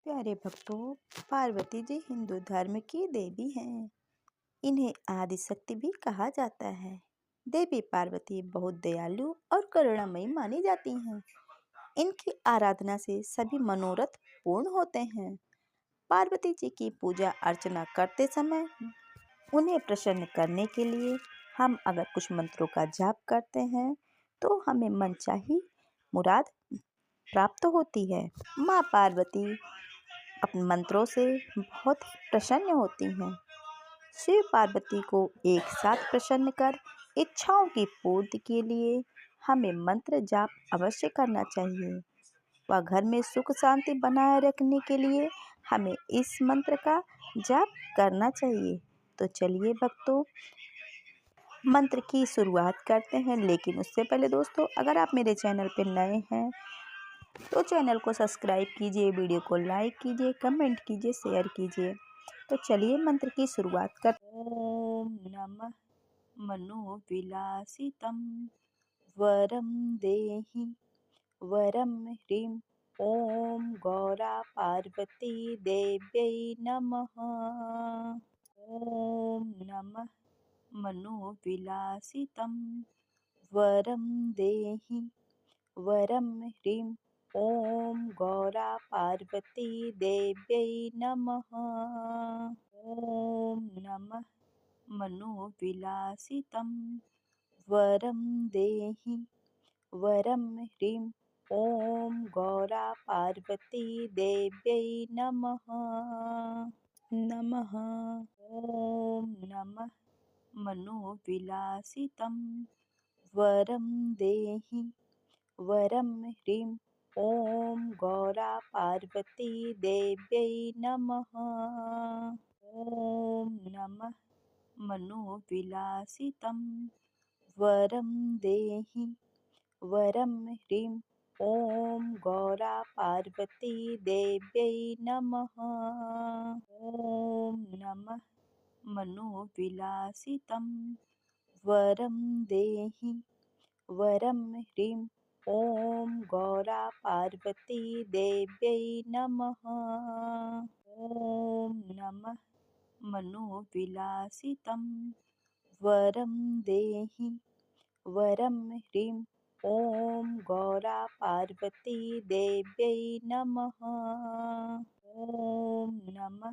प्यारे भक्तों, पार्वती जी हिंदू धर्म की देवी हैं। इन्हें आदि शक्ति भी कहा जाता है। देवी पार्वती बहुत दयालु और करुणामयी मानी जाती हैं। इनकी आराधना से सभी मनोरथ पूर्ण होते हैं। पार्वती जी की पूजा अर्चना करते समय उन्हें प्रसन्न करने के लिए हम अगर कुछ मंत्रों का जाप करते हैं तो हमें मनचाही मुराद प्राप्त होती है। माँ पार्वती अपने मंत्रों से बहुत प्रसन्न होती हैं। शिव पार्वती को एक साथ प्रसन्न कर इच्छाओं की पूर्ति के लिए हमें मंत्र जाप अवश्य करना चाहिए। वह घर में सुख शांति बनाए रखने के लिए हमें इस मंत्र का जाप करना चाहिए। तो चलिए भक्तों, मंत्र की शुरुआत करते हैं। लेकिन उससे पहले दोस्तों, अगर आप मेरे चैनल पर नए हैं तो चैनल को सब्सक्राइब कीजिए, वीडियो को लाइक कीजिए, कमेंट कीजिए, शेयर कीजिए। तो चलिए मंत्र की शुरुआत कर। ओम नमः मनोविलासितं वरं देहि वरं ह्रीं। ओम गौरा पार्वती देव्यै नमः। ओम नमः मनोविलासितं वरं देहि वरं ह्रीं। ओम गौरा पार्वती देव्यै नमः। ओम नमः मनोविलासितं वरं देहि वरं ह्रीं। ओम गौरा पार्वती देव्यै नमः। नमः। ओम नमः मनोविलासितं वरं देहि वरं ह्रीं। ओम गौरा पार्वती देव्यै नमः। ओम नमः मनोविलासितं वरं देहि वरं ह्रीं। ओम गौरा पार्वती देव्यै नमः। ओम नमः मनोविलासितं वरं देहि वरं ह्रीं। ओम गौरा पार्वती देव्यै नमः। ओम नमः मनोविलासितं वरं देहि वरं ह्रीं। ओम गौरा पार्वती देव्यै नमः। ओम नमः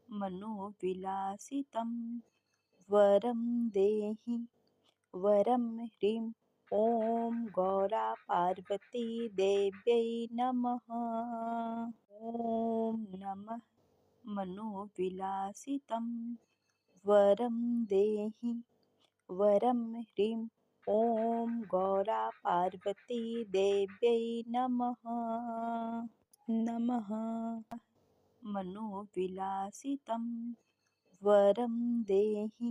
मनोविलासितं वरं देहि वरं ह्रीं। ओम गौरा पार्वती देव्यै नमः। ओम नमः मनोविलासितं वरं देहि वरं ह्रीं। ओम गौरा पार्वती देव्यै नमः। नमः मनोविलासितं वरं देहि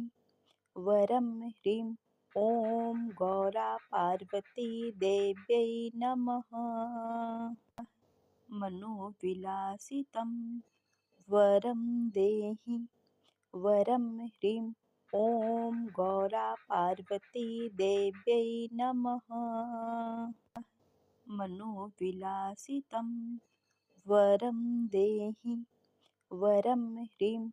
वरं ह्रीं। ओम गौरा पार्वती देव्यै नमः। मनोविलासितं वरं देहि वरं ह्रीं। ओम गौरा पार्वती देव्यै नमः। मनोविलासितं वरं देहि वरं ह्रीं।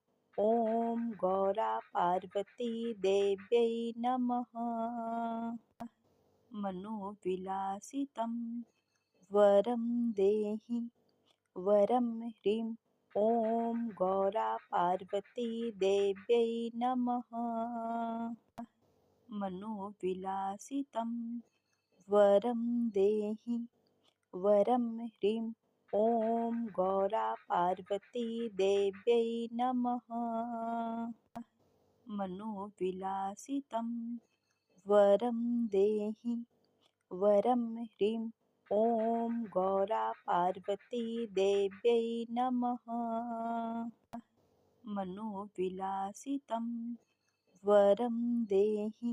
ओम गौरा पार्वती देव्यै नमः। मनोविलासितं वरं देहि वरं ह्रीं। ओम गौरा पार्वती देव्यै नमः। मनोविलासितं वरं देहि वरं ह्रीं। ओम गौरा पार्वती देव्यै नमः। मनोविलासितं वरं देहि वरं ह्रीं। ओम गौरा पार्वती देव्यै नमः। मनोविलासितं वरं देहि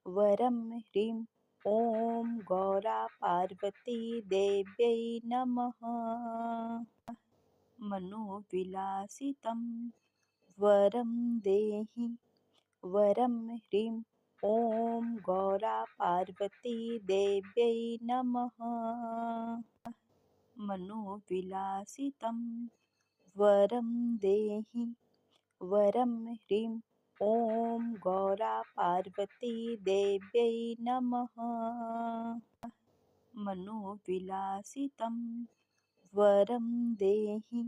वरं ह्रीं। ओम गौरा पार्वती देव्यै नमः। मनोविलासितं वरं देहि वरं ह्रीं। ओम गौरा पार्वती देव्यै नमः। मनोविलासितं वरं देहि वरं ह्रीं ॐ गौरा पार्वती देव्यै नमः। मनोविलासितं वरं देहि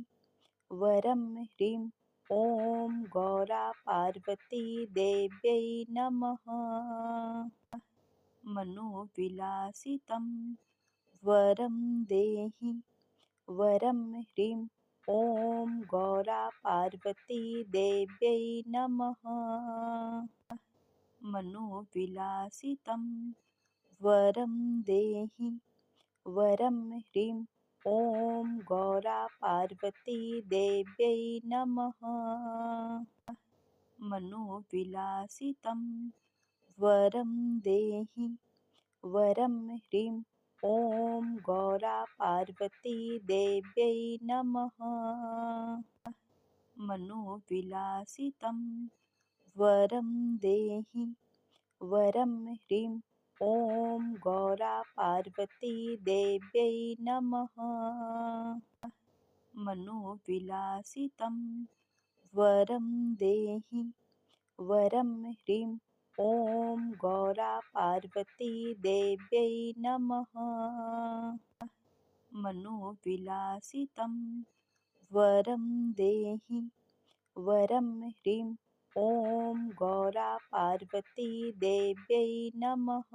वरं ह्रीं ॐ गौरा पार्वती देव्यै नमः। मनोविलासितं वरं देहि वरं ह्रीं ॐ गौरा पार्वती देव्यै नमः। मनोविलासितं वरं देहि वरं ह्रीं ॐ गौरा पार्वती देव्यै नमः। मनोविलासितं वरं देहि वरं ह्रीं ॐ गौरा पार्वती देव्यै नमः। मनोविलासितं वरं देहि वरं ह्रीं ॐ गौरा पार्वती देव्यै नमः। मनोविलासितं वरं देहि वरं ह्रीं ॐ गौरा पार्वती देव्यै नमः। मनोविलासितं वरं देहि वरं ह्रीं ॐ गौरा पार्वती देव्यै नमः।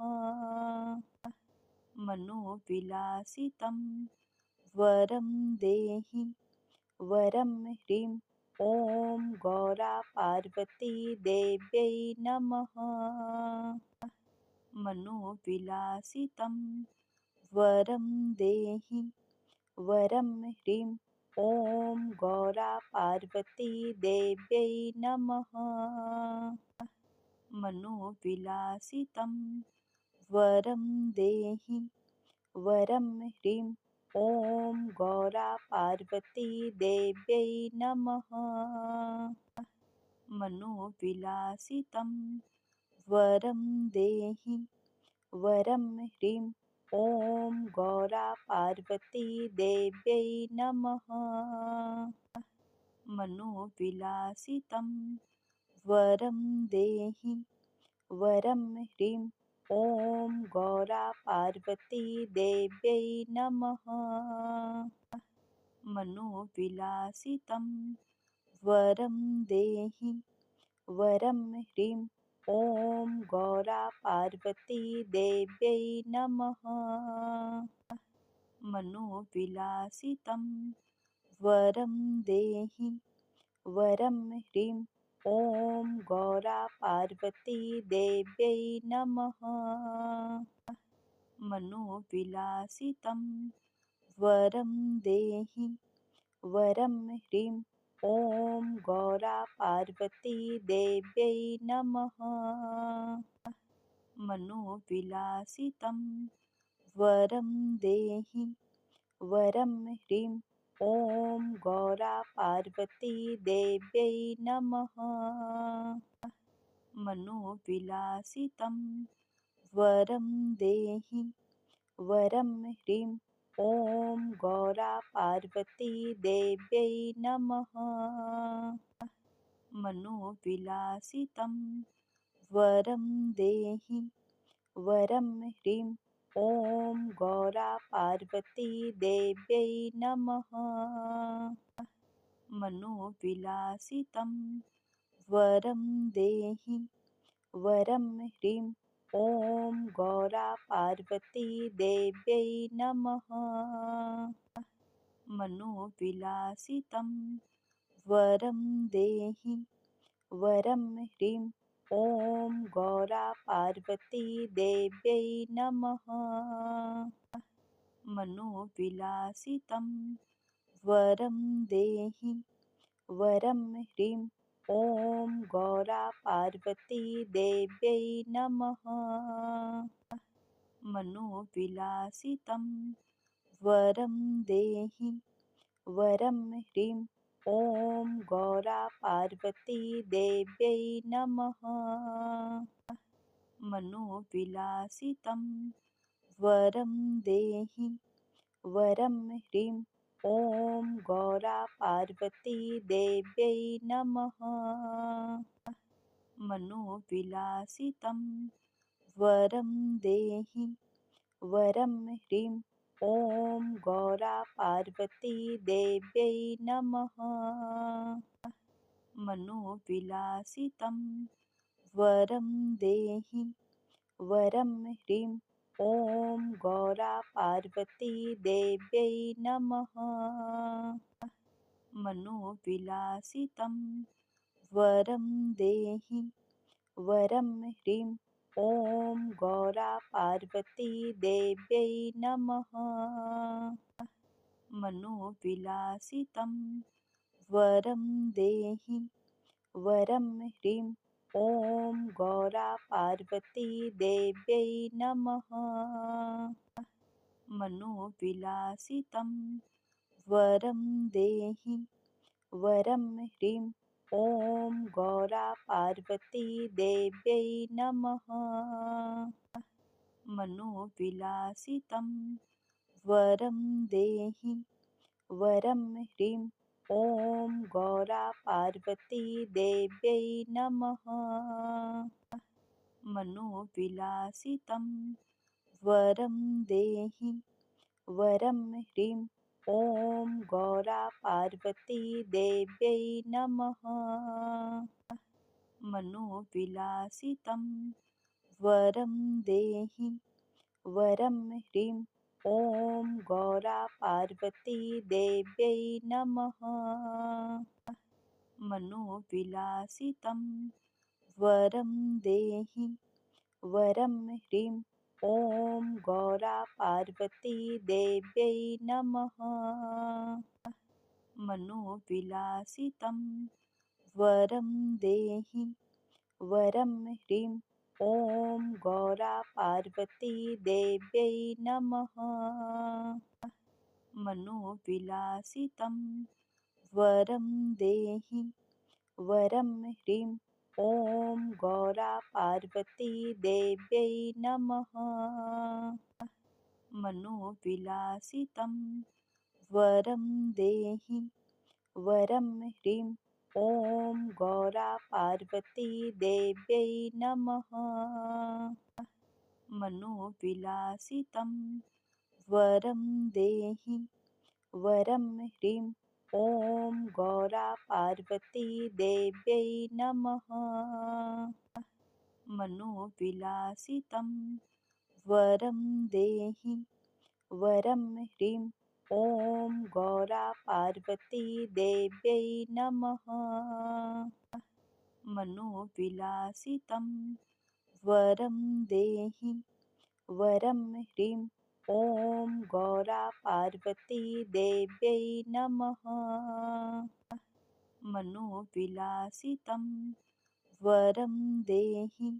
मनोविलासितं वरं देहि वरं ह्रीं ॐ गौरा पार्वती देव्यै नमः। मनोविलासितं वरं देहि वरं ह्रीं ॐ गौरा पार्वती देव्यै नमः। मनोविलासितं वरं देहि वरं ह्रीं ॐ गौरा पार्वती देव्यै नमः। मनोविलासितं वरं देहि वरं ह्रीं ॐ गौरा पार्वती देव्यै नमः। मनोविलासितं वरं देहि वरं ह्रीं ॐ गौरा पार्वती देव्यै नमः। मनोविलासितं वरं देहि वरं ह्रीं ॐ गौरा पार्वती देव्यै नमः। मनोविलासितं वरं देहि वरं ह्रीं ॐ गौरा पार्वती देव्यै नमः। मनोविलासितं वरं देहि वरं ह्रीं ॐ गौरा पार्वती देव्यै नमः। मनोविलासितं वरं देहि वरं ह्रीं ॐ गौरा पार्वती देव्यै नमः। मनोविलासितं वरं देहि वरं ह्रीं ॐ गौरा पार्वती देव्यै नमः। मनोविलासितं वरं देहि वरं ह्रीं ॐ गौरा पार्वती देव्यै नमः। मनोविलासितं वरं देहि वरं ह्रीं ॐ गौरा पार्वती देव्यै नमः। मनोविलासितं वरं देहि वरं ह्रीं ॐ गौरा पार्वती देव्यै नमः। मनोविलासितं वरं देहि वरं ह्रीं ॐ गौरा पार्वती देव्यै नमः। मनोविलासितं वरं देहि वरं ह्रीं ॐ गौरा पार्वती देव्यै नमः। मनोविलासितं वरं देहि वरं ह्रीं ॐ गौरा पार्वती देव्यै नमः। मनोविलासितं वरं देहि वरं ह्रीं ॐ गौरा पार्वती देव्यै नमः। मनोविलासितं वरं देहि वरं ह्रीं ॐ गौरा पार्वती देव्यै नमः। मनोविलासितं वरं देहि वरं ह्रीं ॐ गौरा पार्वती देव्यै नमः। मनोविलासितं वरं देहि वरं ह्रीं ॐ गौरा पार्वती देव्यै नमः। मनोविलासितं वरं देहि वरं ह्रीं ॐ गौरा पार्वती देव्यै नमः। मनोविलासितं वरं देहि वरं ह्रीं ॐ गौरा पार्वती देव्यै नमः। मनोविलासितं वरं देहि वरं ह्रीं ॐ गौरा पार्वती देव्यै नमः। मनोविलासितं वरं देहि वरं ह्रीं ॐ गौरा पार्वती देव्यै नमः। मनोविलासितं वरं देहि वरं ह्रीं ॐ गौरा पार्वती देव्यै नमः। मनोविलासितं वरं देहि वरं ह्रीं ॐ गौरा पार्वती देव्यै नमः। मनोविलासितं वरं देहि वरं ह्रीं ॐ गौरा पार्वती देव्यै नमः। मनोविलासितं वरं देहि वरं ह्रीं ॐ गौरा पार्वती देव्यै नमः। मनोविलासितं वरं देहि वरं ह्रीं ॐ गौरा पार्वती देव्यै नमः। मनोविलासितं वरं देहि वरं ह्रीं ॐ गौरा पार्वती देव्यै नमः। मनोविलासितं वरं देहि वरं ह्रीं ॐ गौरा पार्वती देव्यै नमः। मनोविलासितं वरं देहि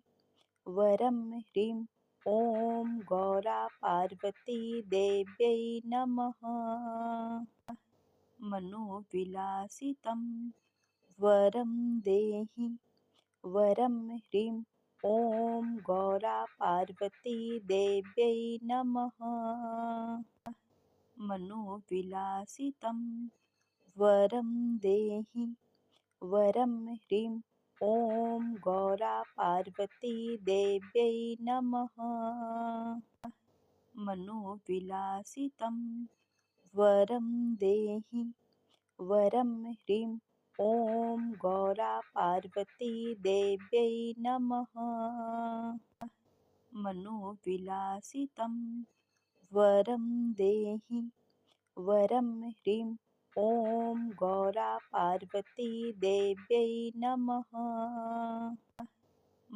वरं ह्रीं ॐ गौरा पार्वती देव्यै नमः। मनोविलासितं वरं देहि वरं ह्रीं ॐ गौरा पार्वती देव्यै नमः। मनोविलासितं वरं देहि वरं ह्रीं ॐ गौरा पार्वती देव्यै नमः। मनोविलासितं वरं देहि वरं ह्रीं ॐ गौरा पार्वती देव्यै नमः। मनोविलासितं वरं देहि वरं ह्रीं ॐ गौरा पार्वती देव्यै नमः।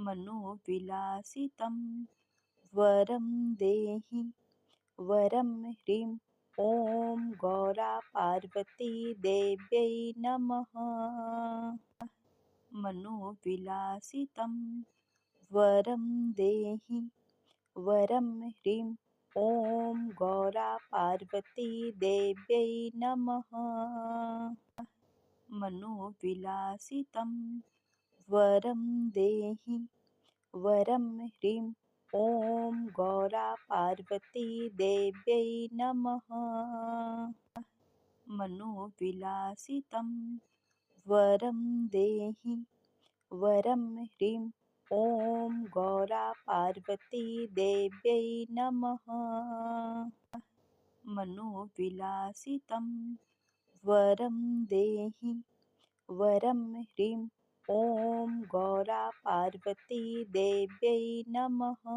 मनोविलासितं वरं देहि वरं ह्रीं ॐ गौरा पार्वती देव्यै नमः। मनोविलासितं वरं देहि वरं ह्रीं ॐ गौरा पार्वती देव्यै नमः। मनोविलासितं वरं देहि वरं ह्रीं ॐ गौरा पार्वती देव्यै नमः। मनोविलासितं वरं देहि वरं ह्रीं ॐ गौरा पार्वती देव्यै नमः। मनोविलासितं वरं देहि वरं ह्रीं ॐ गौरा पार्वती देव्यै नमः।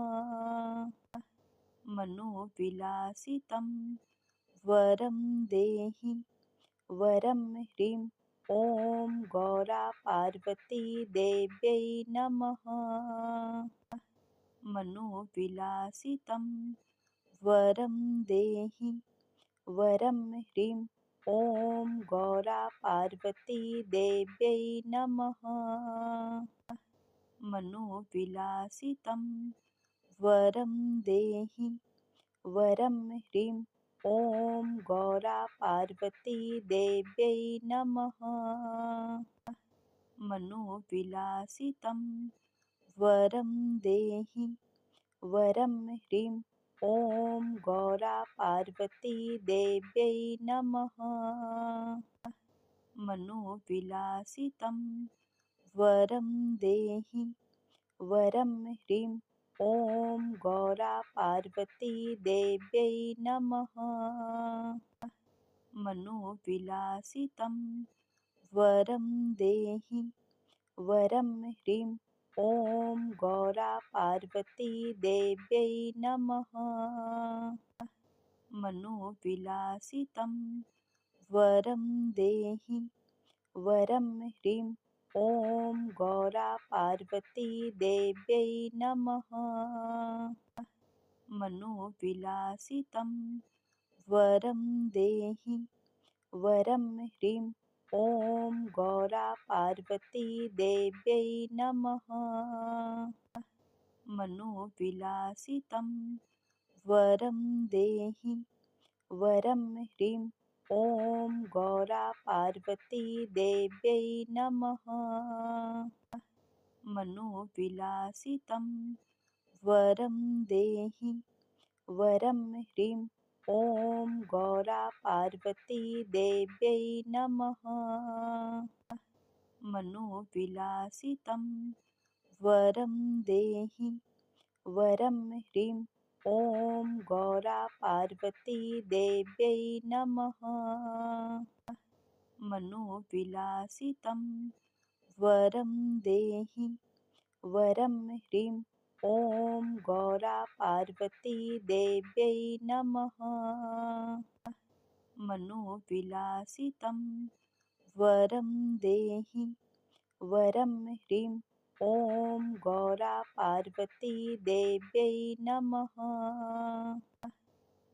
मनोविलासितं वरं देहि वरं ह्रीं ॐ गौरा पार्वती देव्यै नमः। मनोविलासितं वरं देहि वरं ह्रीं ॐ गौरा पार्वती देव्यै नमः। मनोविलासितं वरं देहि वरं ह्रीं ॐ गौरा पार्वती देव्यै नमः। मनोविलासितं वरं देहि वरं ह्रीं ॐ गौरा पार्वती देव्यै नमः। मनोविलासितं वरं देहि वरं ह्रीं ॐ गौरा पार्वती देव्यै नमः। मनोविलासितं वरं देहि वरं ह्रीं ॐ गौरा पार्वती देव्यै नमः। मनोविलासितं वरं देहि वरं ह्रीं ॐ गौरा पार्वती देव्यै नमः। मनोविलासितं वरं देहि वरं ह्रीं ॐ गौरा पार्वती देव्यै नमः। मनोविलासितं वरं देहि वरं ह्रीं ॐ गौरा पार्वती देव्यै नमः। मनोविलासितं वरं देहि वरं ह्रीं ॐ गौरा पार्वती देव्यै नमः। मनोविलासितं वरं देहि वरं ह्रीं ॐ गौरा पार्वती देव्यै नमः। मनोविलासितं वरं देहि वरं ह्रीं ॐ गौरा पार्वती देव्यै नमः। मनोविलासितं वरं देहि वरं ह्रीं ॐ गौरा पार्वती देव्यै नमः।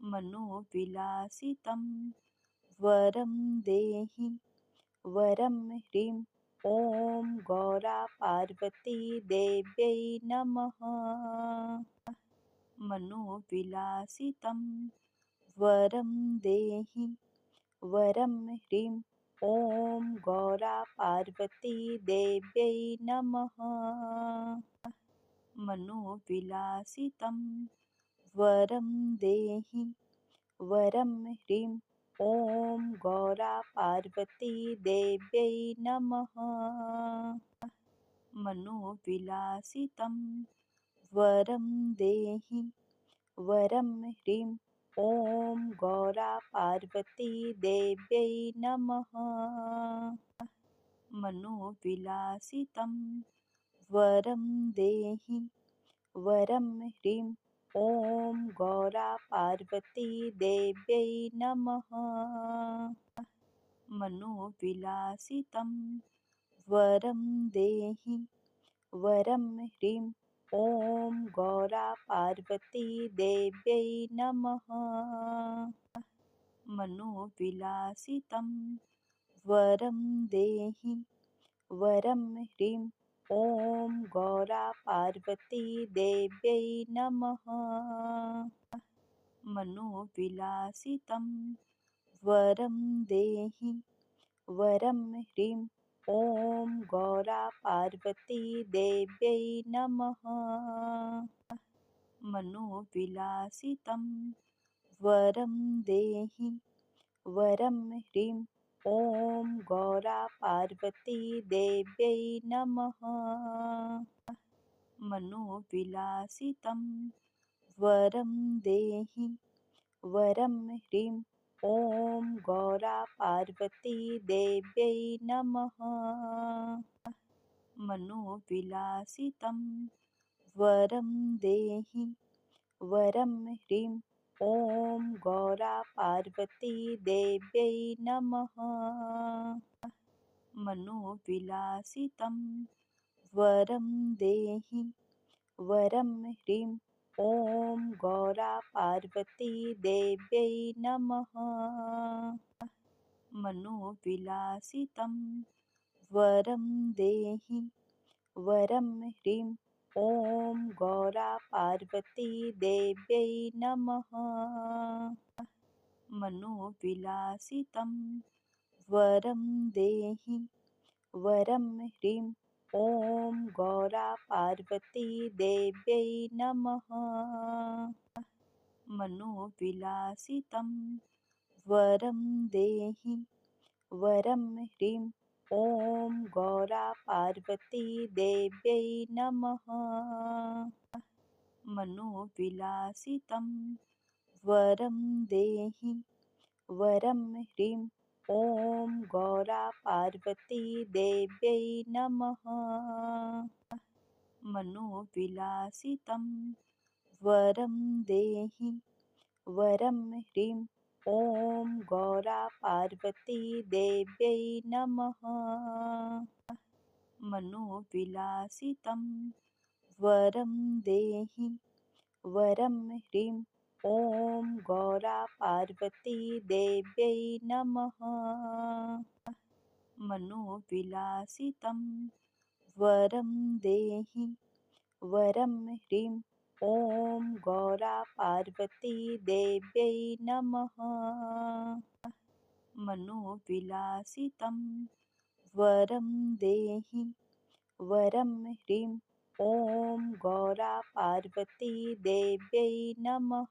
मनोविलासितं वरं देहि वरं ह्रीं ॐ गौरा पार्वती देव्यै नमः। मनोविलासितं वरं देहि वरं ह्रीं ॐ गौरा पार्वती देव्यै नमः। मनोविलासितं वरं देहि वरं ह्रीं ॐ गौरा पार्वती देव्यै नमः। मनोविलासितं वरं देहि वरं ह्रीं ॐ गौरा पार्वती देव्यै नमः। मनोविलासितं वरं देहि वरं ह्रीं ॐ गौरा पार्वती देव्यै नमः। मनोविलासितं वरं देहि वरं ह्रीं ॐ गौरा पार्वती देव्यै नमः। मनोविलासितं वरं देहि वरं ह्रीं ॐ गौरा पार्वती देव्यै नमः। मनोविलासितं वरं देहि वरं ह्रीं ॐ गौरा पार्वती देव्यै नमः। मनोविलासितं वरं देहि वरं ह्रीं ॐ गौरा पार्वती देव्यै नमः। मनोविलासितं वरं देहि वरं ह्रीं ॐ गौरा पार्वती देव्यै नमः। मनोविलासितं वरं देहि वरं ह्रीं ॐ गौरा पार्वती देव्यै नमः। मनोविलासितं वरं देहि वरं ह्रीं ॐ गौरा पार्वती देव्यै नमः। मनोविलासितं वरं देहि वरं ह्रीं ॐ गौरा पार्वती देव्यै नमः। मनोविलासितं वरं देहि वरं ह्रीं ॐ गौरा पार्वती देव्यै नमः। मनोविलासितं वरं देहि वरं ह्रीं ॐ गौरा पार्वती देव्यै नमः। मनोविलासितं वरं देहि वरं ह्रीं ॐ गौरा पार्वती देव्यै नमः। मनोविलासितं वरं देहि वरं ह्रीं ॐ गौरा पार्वती देव्यै नमः। मनोविलासितं वरं देहि वरं ह्रीं ॐ गौरा पार्वती देव्यै नमः। मनोविलासितं वरं देहि वरं ह्रीं ॐ गौरा पार्वती देव्यै नमः। मनोविलासितं वरं देहि वरं ह्रीं ॐ गौरा पार्वती देव्यै नमः।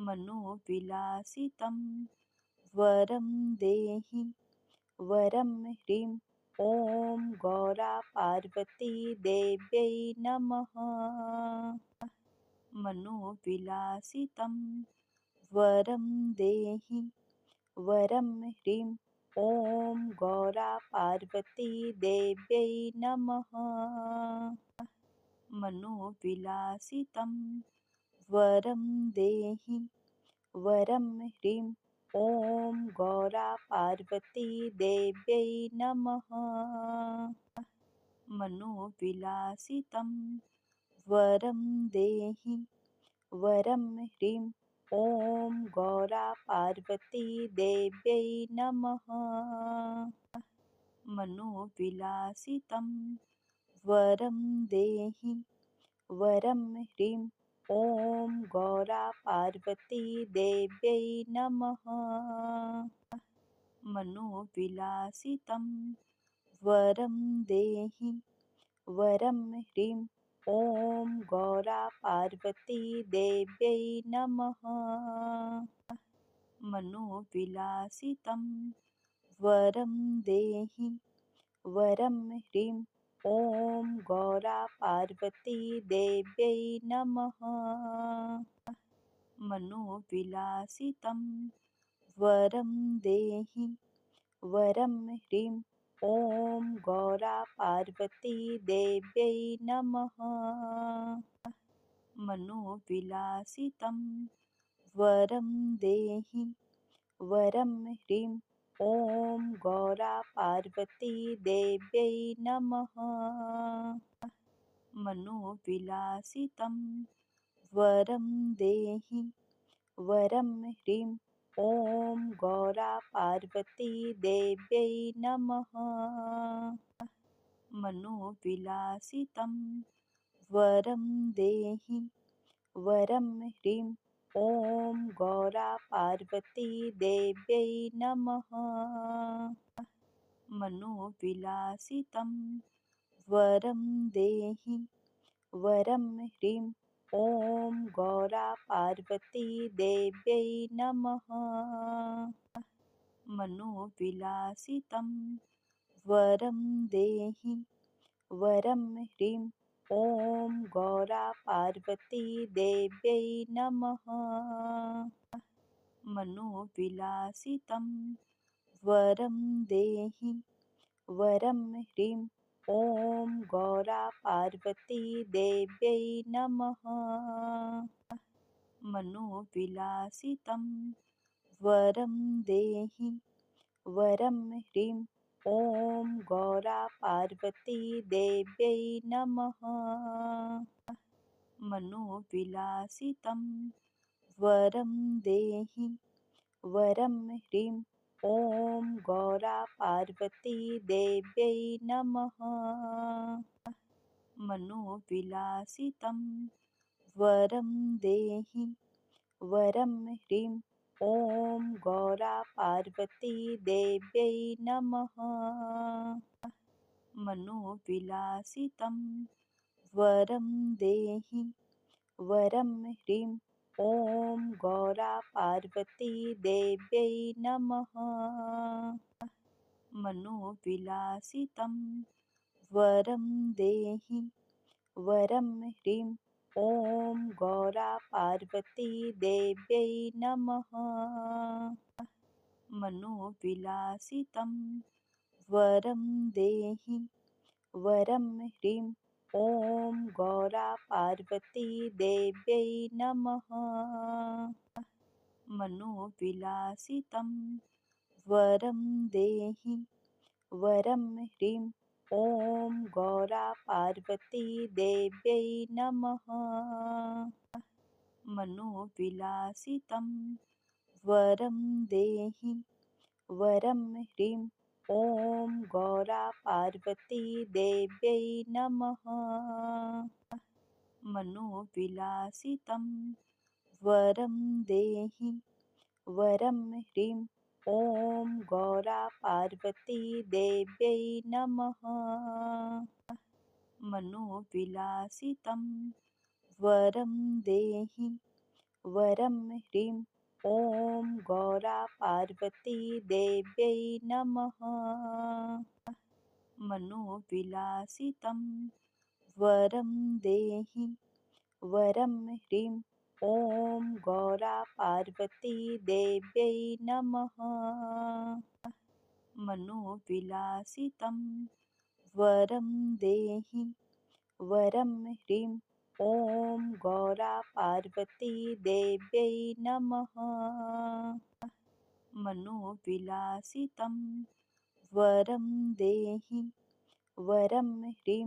मनोविलासितं वरं देहि वरं ह्रीं ॐ गौरा पार्वती देव्यै नमः। मनोविलासितं वरं देहि वरं ह्रीं ॐ गौरा पार्वती देव्यै नमः। मनोविलासितं वरं देहि वरं ह्रीं ॐ गौरा पार्वती देव्यै नमः। मनोविलासितं वरं देहि वरं ह्रीं ॐ गौरा पार्वती देव्यै नमः। मनोविलासितं वरं देहि वरं ह्रीं ॐ गौरा पार्वती देव्यै नमः। मनोविलासितं वरं देहि वरं ह्रीं ॐ गौरा पार्वती देव्यै नमः। मनोविलासितं वरं देहि वरं ह्रीं ॐ गौरा पार्वती देव्यै नमः। मनोविलासितं वरं देहि वरं ह्रीं ॐ गौरा पार्वती देव्यै नमः। मनोविलासितं वरं देहि वरं ह्रीं ॐ गौरा पार्वती देव्यै नमः। मनोविलासितं वरं देहि वरं ह्रीं ॐ गौरा पार्वती देव्यै नमः। मनोविलासितं वरं देहि वरं ह्रीं ॐ गौरा पार्वती देव्यै नमः। मनोविलासितं वरं देहि वरं ह्रीं ॐ गौरा पार्वती देव्यै नमः। मनोविलासितं वरं देहि वरं ह्रीं ॐ गौरा पार्वती देव्यै नमः। मनोविलासितं वरं देहि वरं ह्रीं ॐ गौरा पार्वती देव्यै नमः। मनोविलासितं वरं देहि वरं ह्रीं ॐ गौरा पार्वती देव्यै नमः। मनोविलासितं वरं देहि वरं ह्रीं ॐ गौरा पार्वती देव्यै नमः। मनोविलासितं वरं देहि वरं ह्रीं ॐ गौरा पार्वती देव्यै नमः। मनोविलासितं वरं देहि वरं ह्रीं ॐ गौरा पार्वती देव्यै नमः। मनोविलासितं वरं देहि वरं ह्रीं ॐ गौरा पार्वती देव्यै नमः। मनोविलासितं वरं देहि वरं ह्रीं ॐ गौरा पार्वती देव्यै नमः। मनोविलासितं वरं देहि वरं ह्रीं ॐ गौरा पार्वती देव्यै नमः। मनोविलासितं वरं देहि वरं ह्रीं ॐ गौरा पार्वती देव्यै नमः। मनोविलासितं वरं देहि वरं ह्रीं ॐ गौरा पार्वती देव्यै नमः। मनोविलासितं वरं देहि वरं ह्रीं ॐ गौरा पार्वती देव्यै नमः। मनोविलासितं वरं देहि वरं ह्रीं ॐ गौरा पार्वती देव्यै नमः। मनोविलासितं वरं देहि वरं ह्रीं ॐ गौरा पार्वती देव्यै नमः। मनोविलासितं वरं देहि वरं ह्रीं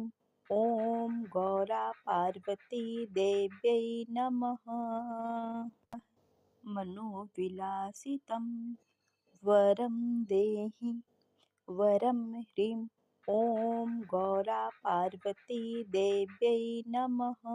ॐ गौरा पार्वती देव्यै नमः। मनोविलासितं वरं देहि वरं ह्रीं ॐ गौरा पार्वती देव्यै नमः।